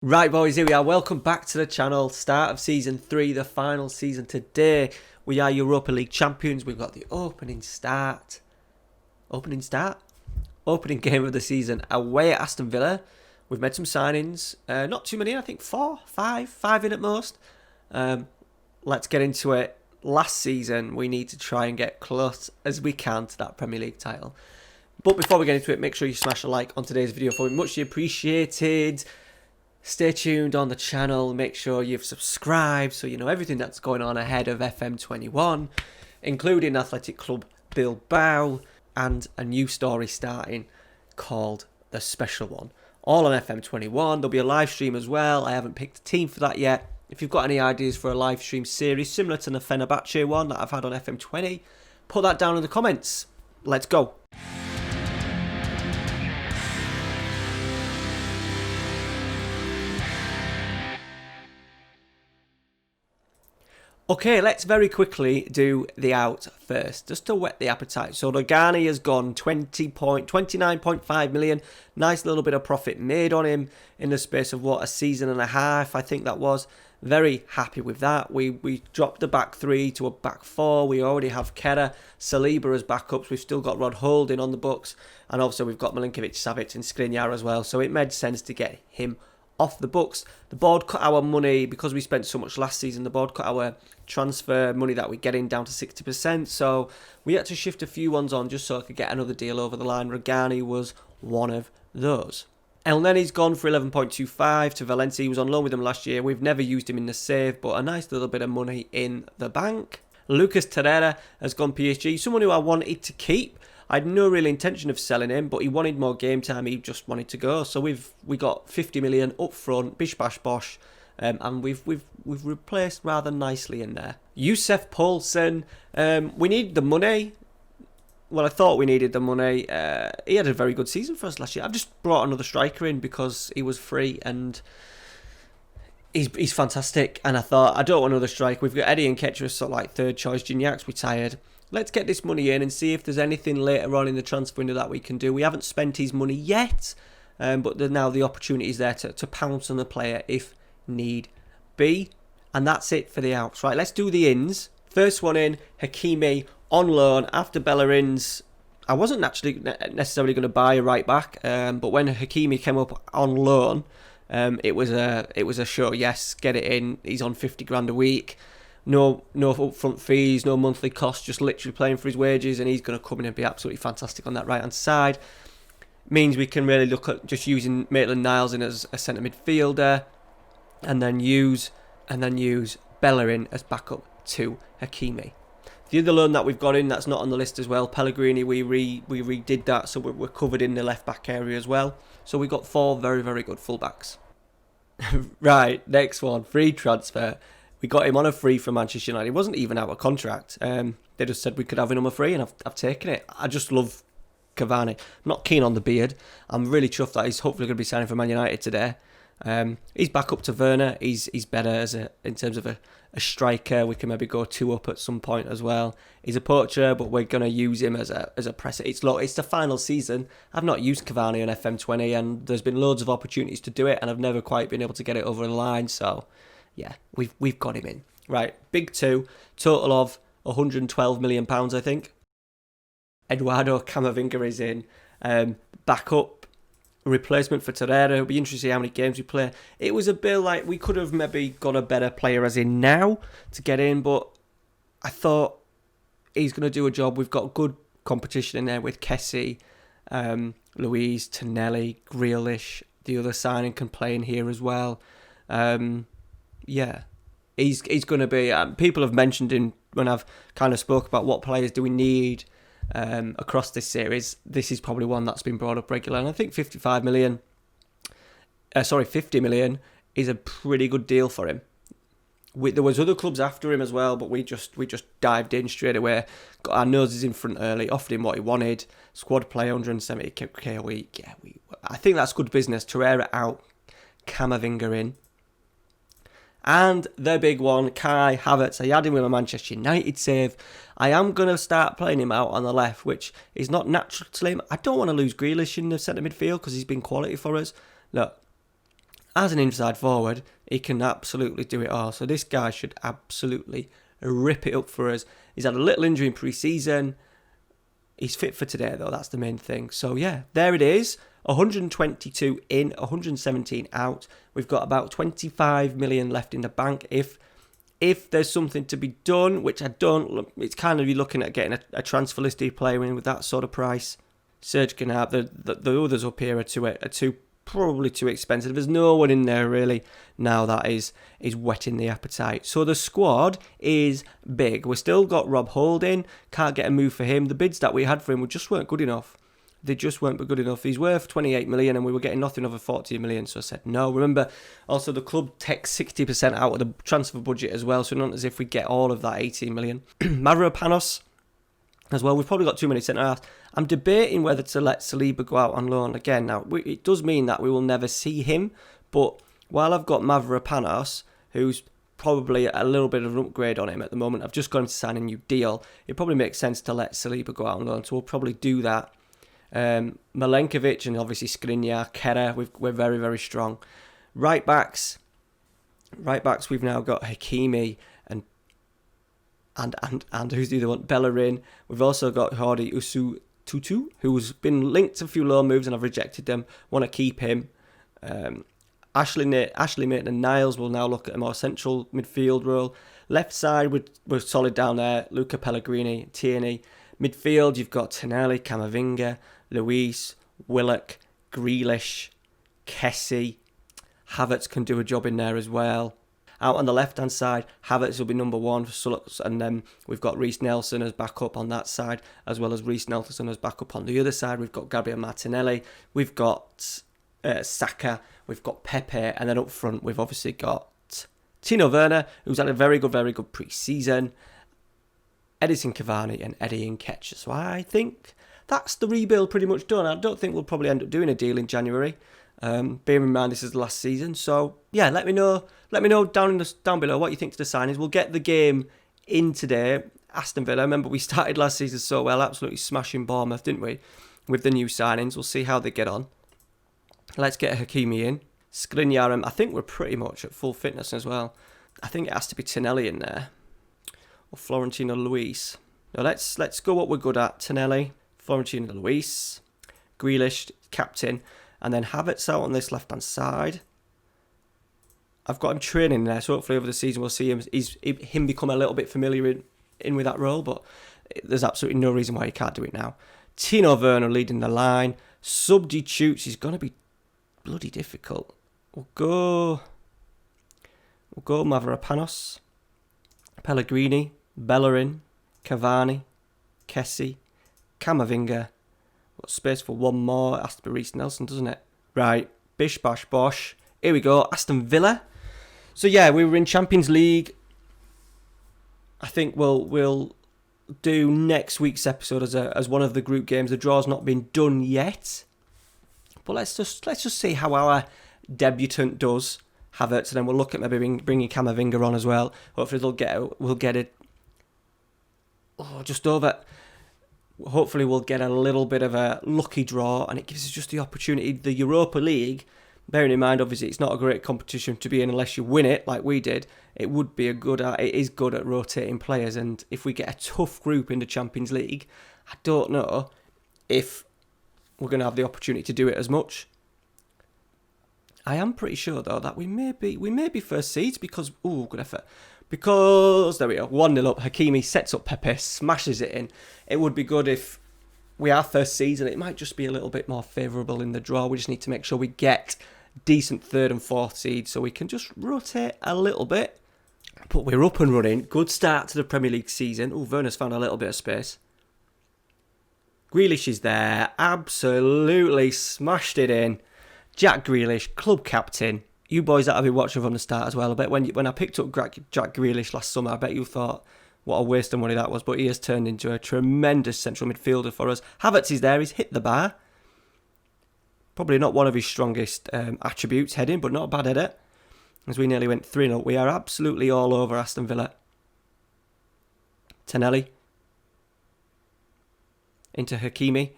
Right, boys, here we are. Welcome back to the channel. Start of season 3, the final season today. We are Europa League champions. We've got the opening game of the season away at Aston Villa. We've made some signings. Not too many, I think 5 in at most. Let's get into it. Last season, we need to try and get close as we can to that Premier League title. But before we get into it, make sure you smash a like on today's video for me. Much appreciated. Stay tuned on the channel, make sure you've subscribed so you know everything that's going on ahead of FM21, including Athletic Club Bilbao and a new story starting called The Special One. All on FM21, there'll be a live stream as well. I haven't picked a team for that yet. If you've got any ideas for a live stream series similar to the Fenerbahce one that I've had on FM20, put that down in the comments. Let's go. Okay, let's very quickly do the out first, just to whet the appetite. So Rogani has gone 29.5 million. Nice little bit of profit made on him in the space of, a season and a half, I think that was. Very happy with that. We dropped the back 3 to a back 4. We already have Kera, Saliba as backups. We've still got Rod Holding on the books. And also we've got Milinkovic, Savic and Skriniar as well. So it made sense to get him off the books. The board cut our money because we spent so much last season. The board cut our transfer money that we're getting down to 60%. So we had to shift a few ones on just so I could get another deal over the line. Rogani was one of those. El Nenny's gone for 11.25 to Valencia. He was on loan with them last year. We've never used him in the save, but a nice little bit of money in the bank. Lucas Torreira has gone PSG. Someone who I wanted to keep. I had no real intention of selling him, but he wanted more game time. He just wanted to go. So we got 50 million up front, bish bash bosh, and we've replaced rather nicely in there. Youssef Poulsen, we need the money. Well, I thought we needed the money. He had a very good season for us last year. I've just brought another striker in because he was free and he's fantastic. And I thought, I don't want another striker. We've got Eddie and Ketcher as sort of like third choice. Gignac's retired. Let's get this money in and see if there's anything later on in the transfer window that we can do. We haven't spent his money yet, but now the opportunity is there to pounce on the player if need be. And that's it for the outs. Right, let's do the ins. First one in, Hakimi on loan after Bellerin's. I wasn't actually necessarily going to buy a right back, but when Hakimi came up on loan, it was a sure yes, get it in. He's on 50 grand a week. No upfront fees, no monthly costs, just literally playing for his wages, and he's going to come in and be absolutely fantastic on that right-hand side. Means we can really look at just using Maitland-Niles in as a centre midfielder, and then use Bellerin as backup to Hakimi. The other loan that we've got in that's not on the list as well, Pellegrini, we redid that, so we're covered in the left-back area as well. So we got 4 very, very good full-backs. Right, next one, free transfer. We got him on a free from Manchester United. He wasn't even out of contract. They just said we could have him on a free, and I've taken it. I just love Cavani. I'm not keen on the beard. I'm really chuffed that he's hopefully going to be signing for Man United today. He's back up to Werner. He's better in terms of a striker. We can maybe go 2 up at some point as well. He's a poacher, but we're going to use him as a presser. It's the final season. I've not used Cavani on FM20, and there's been loads of opportunities to do it, and I've never quite been able to get it over the line. So yeah, we've got him in. Right, big 2, total of £112 million, I think. Eduardo Camavinga is in. Backup replacement for Torreira. It'll be interesting to see how many games we play. It was a bit like we could have maybe got a better player as in now to get in, but I thought he's going to do a job. We've got good competition in there with Kessie, Luiz, Tonelli, Grealish. The other signing can play in here as well. Yeah, he's going to be. People have mentioned him when I've kind of spoke about what players do we need across this series. This is probably one that's been brought up regularly, and I think 50 million is a pretty good deal for him. There was other clubs after him as well, but we just dived in straight away, got our noses in front early, offered him what he wanted. Squad play, 170k a week. Yeah, I think that's good business. Torreira out, Camavinga in. And the big one, Kai Havertz. I had him with a Manchester United save. I am going to start playing him out on the left, which is not natural to him. I don't want to lose Grealish in the centre midfield because he's been quality for us. Look, as an inside forward, he can absolutely do it all. So this guy should absolutely rip it up for us. He's had a little injury in pre-season. He's fit for today, though. That's the main thing. So, yeah, there it is. 122 in, 117 out. We've got about 25 million left in the bank. If there's something to be done, which I don't, it's kind of you looking at getting a transfer listed player in with that sort of price. Serge Gnabry, the others up here are probably too expensive. There's no one in there really now that is whetting the appetite. So the squad is big. We've still got Rob Holding. Can't get a move for him. The bids that we had for him just weren't good enough. They just weren't good enough. He's worth 28 million and we were getting nothing over 40 million. So I said no. Remember, also the club takes 60% out of the transfer budget as well. So not as if we get all of that 18 million. Mavropanos as well. We've probably got too many centre-halves. I'm debating whether to let Saliba go out on loan again. Now, it does mean that we will never see him. But while I've got Mavropanos, who's probably a little bit of an upgrade on him at the moment, I've just got him to sign a new deal. It probably makes sense to let Saliba go out on loan. So we'll probably do that. Milenkovic and obviously Skriniar, Kera, we're very, very strong. Right backs, we've now got Hakimi and who's the other one? Bellerin. We've also got Jordi Tutu, who's been linked to a few loan moves and I've rejected them. Want to keep him. Ashley Maitland and Niles will now look at a more central midfield role. Left side, we're solid down there. Luca Pellegrini, Tierney. Midfield, you've got Tonelli, Camavinga, Luis, Willock, Grealish, Kessie. Havertz can do a job in there as well. Out on the left-hand side, Havertz will be number one, and then we've got Reece Nelson as backup on that side, as well as Reece Nelson as backup on the other side. We've got Gabriel Martinelli, we've got Saka, we've got Pepe, and then up front we've obviously got Tino Werner, who's had a very good pre-season, Edison Cavani and Eddie Nketiah. So I think that's the rebuild pretty much done. I don't think we'll probably end up doing a deal in January. Bearing in mind this is the last season. So yeah, let me know down below what you think to the signings. We'll get the game in today. Aston Villa. Remember we started last season so well, absolutely smashing Bournemouth, didn't we? With the new signings. We'll see how they get on. Let's get Hakimi in. Skriniar, I think we're pretty much at full fitness as well. I think it has to be Tonelli in there. Or Florentino Luis. Now let's go what we're good at. Tonelli, Florentino Luis, Grealish, captain, and then Havertz out on this left-hand side. I've got him training there, so hopefully over the season we'll see him become a little bit familiar in with that role, but there's absolutely no reason why he can't do it now. Tino Werner leading the line. Substitutes is going to be bloody difficult. We'll go Mavropanos, Pellegrini, Bellerin, Cavani, Kessie, Camavinga. Got space for one more. It has to be Reece Nelson, doesn't it? Right. Bish, bash, bosh. Here we go. Aston Villa. So yeah, we were in Champions League. I think we'll do next week's episode as one of the group games. The draw's not been done yet. But let's just see how our debutant does. Havertz, and then we'll look at maybe bringing Camavinga on as well. Hopefully we'll get it just over. Hopefully we'll get a little bit of a lucky draw, and it gives us just the opportunity. The Europa League, bearing in mind obviously it's not a great competition to be in unless you win it like we did. It is good at rotating players, and if we get a tough group in the Champions League, I don't know if we're going to have the opportunity to do it as much. I am pretty sure though that we may be first seeds because good effort. Because there we go, 1-0 up. Hakimi sets up Pepe, smashes it in. It would be good if we are first seeds, and it might just be a little bit more favourable in the draw. We just need to make sure we get decent third and fourth seeds so we can just rotate a little bit. But we're up and running. Good start to the Premier League season. Werner's found a little bit of space. Grealish is there. Absolutely smashed it in. Jack Grealish, club captain. You boys that have been watching from the start as well, I bet when I picked up Jack Grealish last summer, I bet you thought what a waste of money that was, but he has turned into a tremendous central midfielder for us. Havertz is there, he's hit the bar. Probably not one of his strongest attributes, heading, but not a bad header. As we nearly went 3-0, we are absolutely all over Aston Villa. Tonelli. Into Hakimi.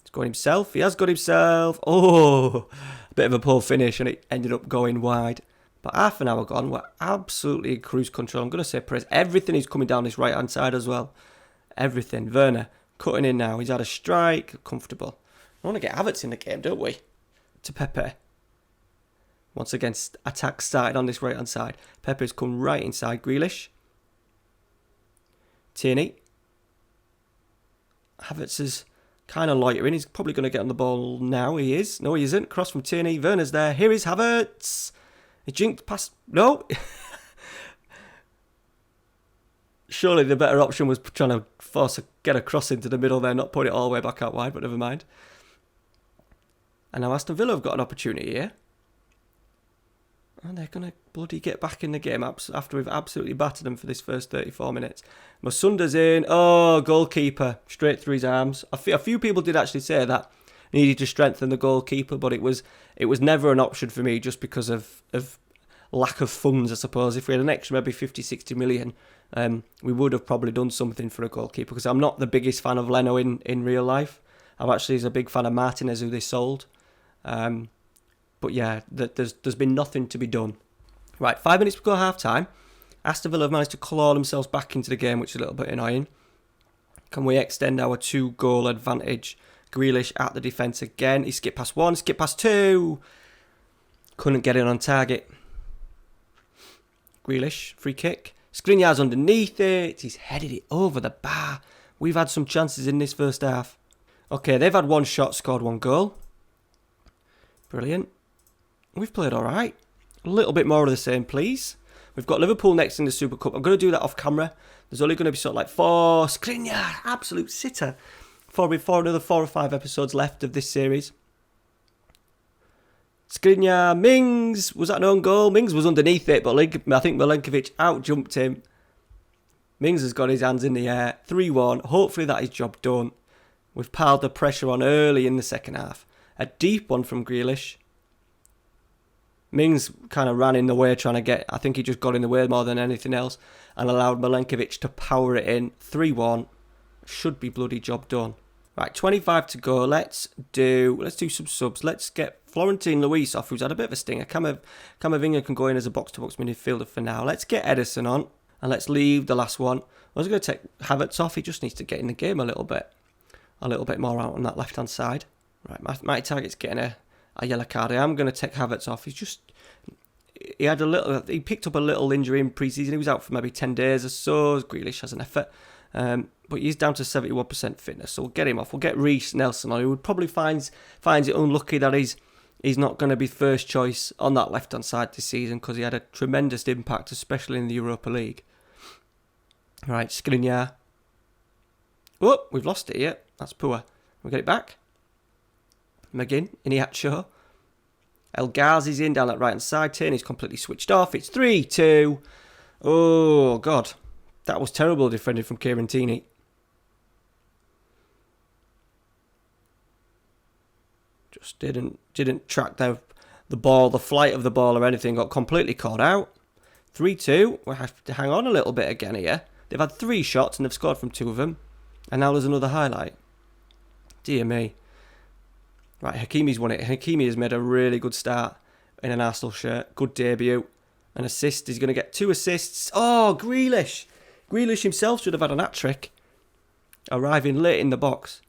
He's got himself. He has got himself. Oh, bit of a poor finish and it ended up going wide. But half an hour gone, we're absolutely in cruise control. I'm going to say praise. Everything is coming down this right-hand side as well. Everything. Werner cutting in now. He's had a strike. Comfortable. I want to get Havertz in the game, don't we? To Pepe. Once again, attack started on this right-hand side. Pepe's come right inside. Grealish. Tierney. Havertz is kind of loitering. He's probably going to get on the ball now. He is. No, he isn't. Cross from Tierney. Werner's there. Here is Havertz. He jinked past... No. Surely the better option was trying to get a cross into the middle there, not put it all the way back out wide, but never mind. And now Aston Villa have got an opportunity here. And they're going to bloody get back in the game after we've absolutely battered them for this first 34 minutes. Masunda's in. Oh, goalkeeper. Straight through his arms. A few people did actually say that needed to strengthen the goalkeeper, but it was never an option for me just because of lack of funds, I suppose. If we had an extra maybe 50, 60 million, we would have probably done something for a goalkeeper, because I'm not the biggest fan of Leno in real life. I'm actually a big fan of Martinez, who they sold. But yeah, there's been nothing to be done. Right, 5 minutes before half-time. Aston Villa have managed to claw themselves back into the game, which is a little bit annoying. Can we extend our 2-goal advantage? Grealish at the defence again. He skipped past one, skipped past two. Couldn't get it on target. Grealish, free kick. Skriniar's underneath it. He's headed it over the bar. We've had some chances in this first half. Okay, they've had one shot, scored one goal. Brilliant. We've played all right. A little bit more of the same, please. We've got Liverpool next in the Super Cup. I'm going to do that off camera. There's only going to be sort of like 4. Skriniar, absolute sitter. Before another 4 or 5 episodes left of this series. Skriniar, Mings, was that an own goal? Mings was underneath it, but I think Milenkovic out-jumped him. Mings has got his hands in the air. 3-1. Hopefully that is job done. We've piled the pressure on early in the second half. A deep one from Grealish. Mings kind of ran in the way trying to get... I think he just got in the way more than anything else and allowed Milenkovic to power it in. 3-1. Should be bloody job done. Right, 25 to go. Let's do some subs. Let's get Florentine Luis off, who's had a bit of a stinger. Camavinga can go in as a box-to-box midfielder for now. Let's get Edison on, and let's leave the last one. I was going to take Havertz off. He just needs to get in the game a little bit more out on that left-hand side. Right, my target's getting a yellow card. I am going to take Havertz off. He picked up a little injury in pre-season. He was out for maybe 10 days or so. Grealish has an effort. But he's down to 71% fitness, so we'll get him off. We'll get Reece Nelson on, who would probably finds it unlucky that he's not going to be first choice on that left-hand side this season, because he had a tremendous impact, especially in the Europa League. Right, Skriniar. Oh, we've lost it here. That's poor. We'll get it back. McGinn, Iniacho. El Ghazi's in down that right-hand side. Tierney's completely switched off. It's 3-2. Oh, God. That was terrible defending from Kieran Tierney. Just didn't track the ball, the flight of the ball or anything. Got completely caught out. 3-2. We'll have to hang on a little bit again here. They've had 3 shots and they've scored from 2 of them. And now there's another highlight. Dear me. Right, Hakimi's won it. Hakimi has made a really good start in an Arsenal shirt. Good debut. An assist. He's going to get 2 assists. Oh, Grealish. Grealish himself should have had an hat-trick. Arriving late in the box.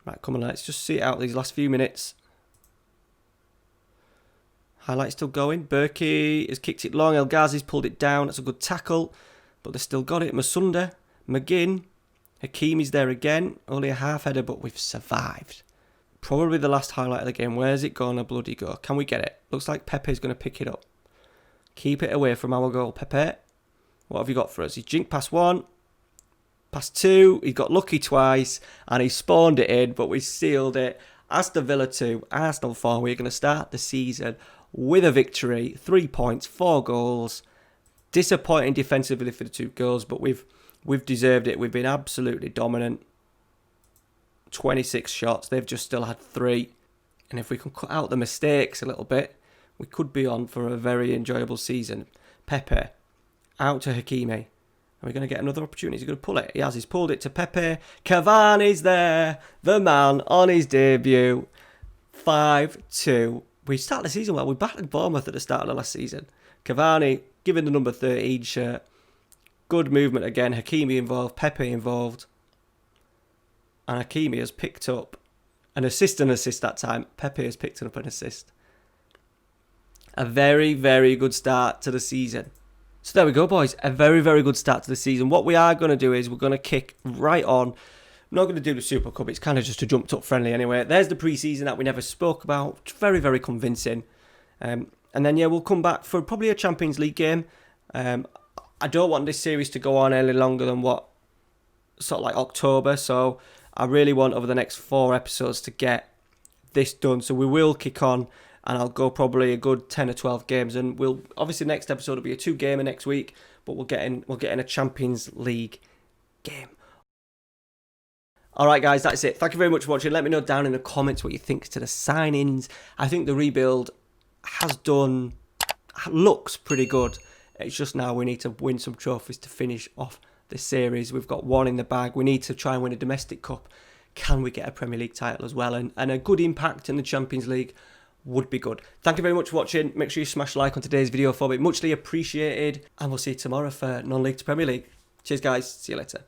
Right, come on, let's just see it out these last few minutes. Highlight still going. Berkey has kicked it long. El Ghazi's pulled it down. That's a good tackle. But they've still got it. Masunda. McGinn. Hakimi's there again. Only a half header, but we've survived. Probably the last highlight of the game. Where's it going to bloody go? Can we get it? Looks like Pepe's going to pick it up. Keep it away from our goal, Pepe. What have you got for us? He jinked past 1. Past 2. He got lucky twice. And he spawned it in, but we sealed it. Aston Villa 2, Arsenal 4. We're going to start the season with a victory. 3 points, 4 goals. Disappointing defensively for the 2 goals, but we've deserved it. We've been absolutely dominant. 26 shots. They've just still had 3. And if we can cut out the mistakes a little bit, we could be on for a very enjoyable season. Pepe, out to Hakimi. Are we going to get another opportunity? He's going to pull it. He has. He's pulled it to Pepe. Cavani's there. The man on his debut. 5-2. we started the season well. We battered Bournemouth at the start of the last season. Cavani given the number 13 shirt. Good movement again. Hakimi involved, Pepe involved. And Hakimi has picked up an assist that time. Pepe has picked up an assist. A very, very good start to the season. So there we go, boys. A very, very good start to the season. What we are going to do is we're going to kick right on. I'm not going to do the Super Cup. It's kind of just a jumped up friendly anyway. There's the pre-season that we never spoke about. It's very, very convincing. And then, yeah, we'll come back for probably a Champions League game. I don't want this series to go on any longer than sort of like October. So I really want over the next 4 episodes to get this done. So we will kick on. And I'll go probably a good 10 or 12 games. And we'll obviously next episode will be a 2-gamer next week. But we'll get in a Champions League game. Alright guys, that's it. Thank you very much for watching. Let me know down in the comments what you think to the signings. I think the rebuild looks pretty good. It's just now we need to win some trophies to finish off the series. We've got 1 in the bag. We need to try and win a domestic cup. Can we get a Premier League title as well? And a good impact in the Champions League would be good. Thank you very much for watching. Make sure you smash like on today's video for me. Muchly appreciated. And we'll see you tomorrow for non-league to Premier League. Cheers guys. See you later.